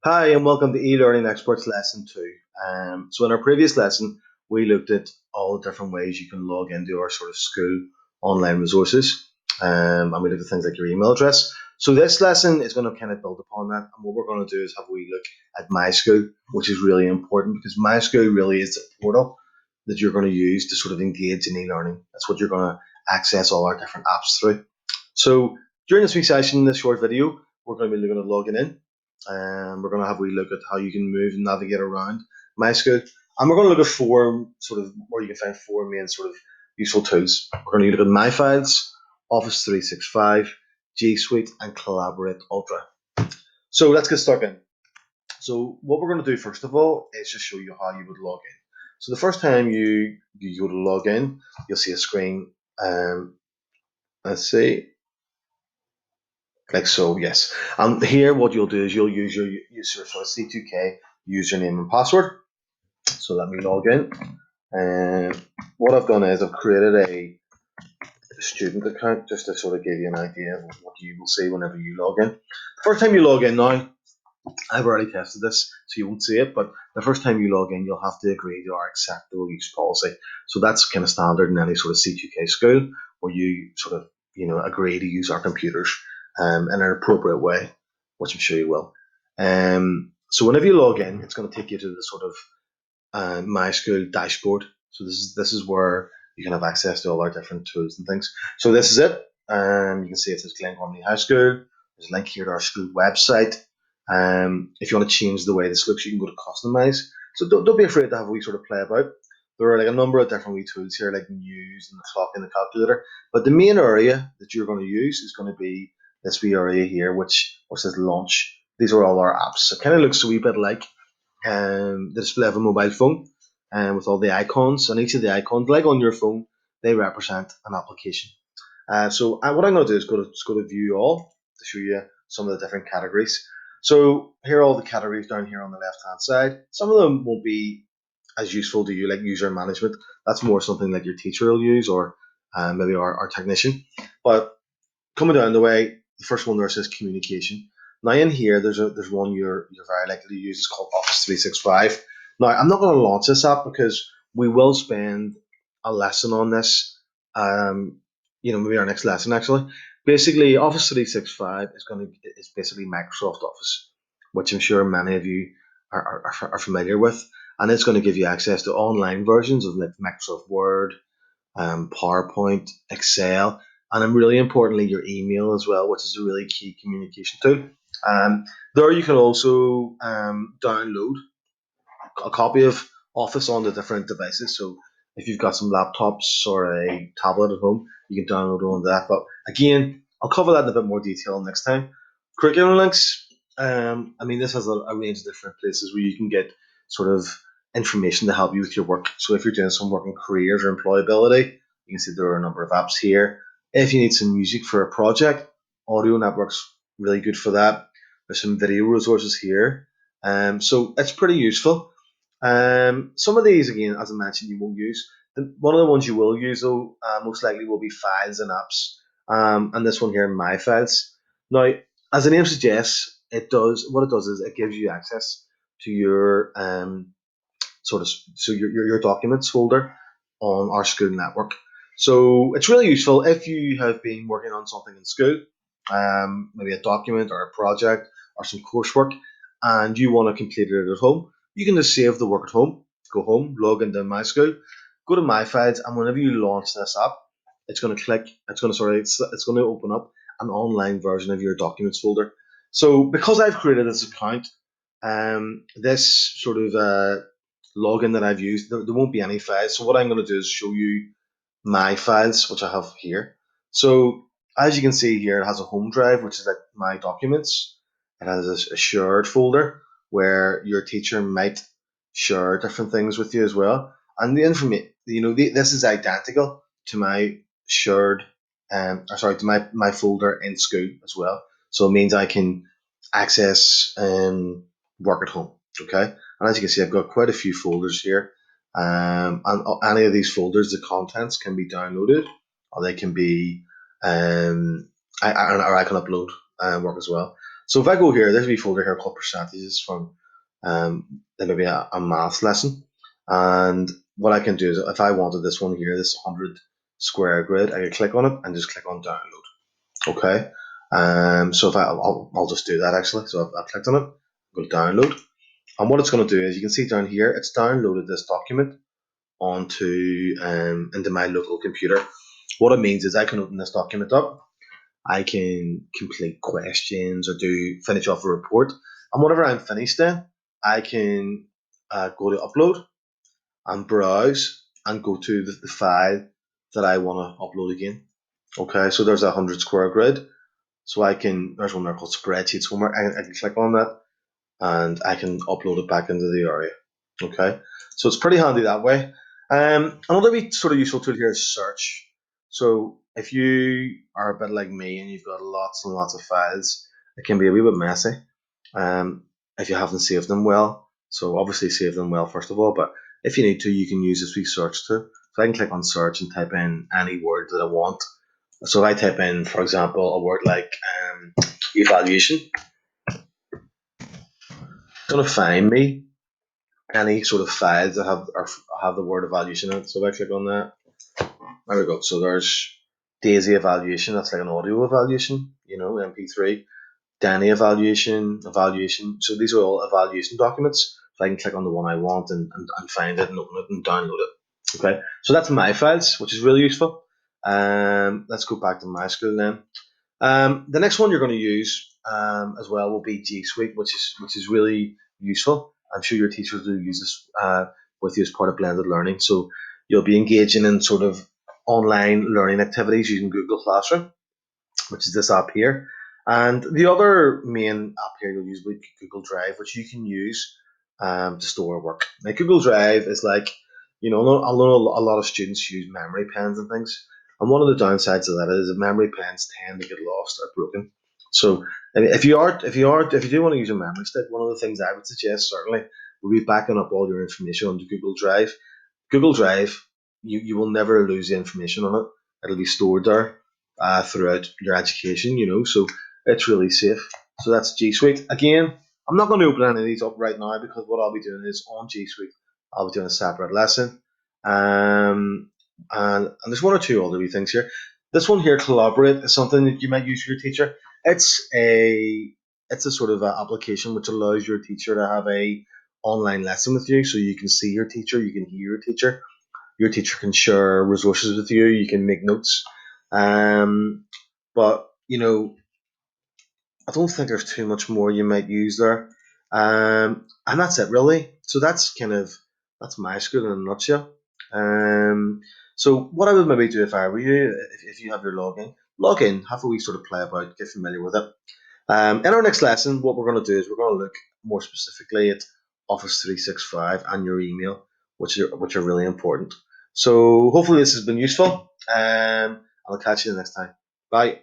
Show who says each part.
Speaker 1: Hi, and welcome to E-Learning Experts Lesson 2. So in our previous lesson, we looked at all the different ways you can log into our sort of school online resources, and we looked at things like your email address. So this lesson is going to kind of build upon that, and what we're going to do is have a wee look at MySchool, which is really important because MySchool really is the portal that you're going to use to sort of engage in e-learning. That's what you're going to access all our different apps through. So during this wee session, this short video, we're going to be looking at logging in. And we're going to have a wee look at how you can move and navigate around MySchool. And we're going to look at four sort of where you can find four main sort of useful tools. We're going to look at My Files, Office 365, G Suite, and Collaborate Ultra. So let's get stuck in. So what we're going to do first of all is just show you how you would log in. So the first time you go to log in, you'll see a screen. Let's see, like so, yes. And here what you'll do is you'll use your sort of C2K username and password. So let me log in. And what I've done is I've created a student account just to sort of give you an idea of what you will see whenever you log in. The first time you log in now, I've already tested this, so you won't see it, but the first time you log in, you'll have to agree to our acceptable use policy. So that's kind of standard in any sort of C2K school where you sort of, agree to use our computers in an appropriate way, which I'm sure you will. So whenever you log in, it's going to take you to the sort of My School dashboard. So this is where you can have access to all our different tools and things. So this is it. You can see it says Glen High School. There's a link here to our school website. If you want to change the way this looks, you can go to customize. So don't be afraid to have a wee sort of play about. There are like a number of different wee tools here, like news and the clock and the calculator. But the main area that you're going to use is going to be this wee area here, which says launch. These are all our apps. It kind of looks a wee bit like the display of a mobile phone with all the icons. And each of the icons, like on your phone, they represent an application. What I'm going to do is go to view all to show you some of the different categories. So here are all the categories down here on the left hand side. Some of them won't be as useful to you, like user management. That's more something that your teacher will use or maybe our technician. But coming down the way, the first one there says communication. Now in here, there's one you're very likely to use. It's called Office 365. Now I'm not going to launch this app because we will spend a lesson on this. Um, maybe our next lesson actually. Basically, Office 365 is basically Microsoft Office, which I'm sure many of you are familiar with, and it's going to give you access to online versions of like Microsoft Word, PowerPoint, Excel, and then really importantly, your email as well, which is a really key communication tool. There you can also download a copy of Office on the different devices. So if you've got some laptops or a tablet at home, you can download on that. But again, I'll cover that in a bit more detail next time. Curriculum links. This has a range of different places where you can get sort of information to help you with your work. So if you're doing some work in careers or employability, you can see there are a number of apps here. If you need some music for a project, Audio Network's really good for that. There's some video resources here. So it's pretty useful. Some of these, again, as I mentioned, you won't use. One of the ones you will use, though, most likely will be files and apps. And this one here, My Files. Now, as the name suggests, what it does is it gives you access to your your documents folder on our school network. So it's really useful if you have been working on something in school, maybe a document or a project or some coursework, and you want to complete it at home. You can just save the work at home, go home, log into MySchool, go to My Files, and whenever you launch this app, it's going to open up an online version of your documents folder. So because I've created this account, this sort of login that I've used, there won't be any files. So what I'm going to do is show you my files, which I have here. So as you can see here, it has a home drive, which is like my documents. It has a shared folder where your teacher might share different things with you as well. And the information, this is identical to my shared, to my folder in school as well. So it means I can access work at home. Okay, and as you can see, I've got quite a few folders here. And any of these folders, the contents can be downloaded, or they can be, or I can upload work as well. So if I go here, there's a wee folder here called percentages from maybe a maths lesson. And what I can do is if I wanted this one here, this 100 square grid, I can click on it and just click on download. Okay. So if I'll just do that actually. So I've clicked on it, go to download. And what it's going to do is you can see down here, it's downloaded this document onto into my local computer. What it means is I can open this document up, I can complete questions or do finish off a report, and whenever I'm finished, then I can go to upload and browse and go to the file that I want to upload again. Okay, so there's a 100 square grid. So there's one there called spreadsheet somewhere. I can click on that and I can upload it back into the area. Okay, so it's pretty handy that way. Another wee sort of useful tool here is search. So if you are a bit like me and you've got lots and lots of files, it can be a wee bit messy if you haven't saved them well. So obviously save them well first of all, but if you need to, you can use this wee search tool. So I can click on search and type in any word that I want. So if I type in, for example, a word like evaluation, it's going to find me any sort of files that have the word evaluation in it. So if I click on that, there we go. So there's Daisy evaluation, that's like an audio evaluation, MP3. Danny evaluation. So these are all evaluation documents. So I can click on the one I want and find it and open it and download it. Okay, so that's my files, which is really useful. Let's go back to MySchool then. The next one you're going to use as well will be G Suite, which is really useful. I'm sure your teachers will use this with you as part of blended learning. So you'll be engaging in sort of online learning activities using Google Classroom, which is this app here. And the other main app here you'll use will be Google Drive, which you can use to store work. Now, Google Drive is like, I know a lot of students use memory pens and things. And one of the downsides of that is that memory pens tend to get lost or broken. So I mean, if you do want to use a memory stick, one of the things I would suggest certainly would be backing up all your information onto Google Drive. Google Drive, you will never lose the information on it. It'll be stored there throughout your education, so it's really safe. So that's G Suite. Again, I'm not going to open any of these up right now because what I'll be doing is on G Suite, I'll be doing a separate lesson. And there's one or two other wee things here. This one here, Collaborate, is something that you might use for your teacher. It's a sort of application which allows your teacher to have a online lesson with you, so you can see your teacher, you can hear your teacher. Your teacher can share resources with you. You can make notes. But I don't think there's too much more you might use there. And that's it really. So that's MySchool in a nutshell. So what I would maybe do if I were you, if you have your log in, have a wee sort of play about, get familiar with it. In our next lesson, what we're going to do is we're going to look more specifically at Office 365 and your email, which are really important. So hopefully this has been useful. I'll catch you the next time. Bye.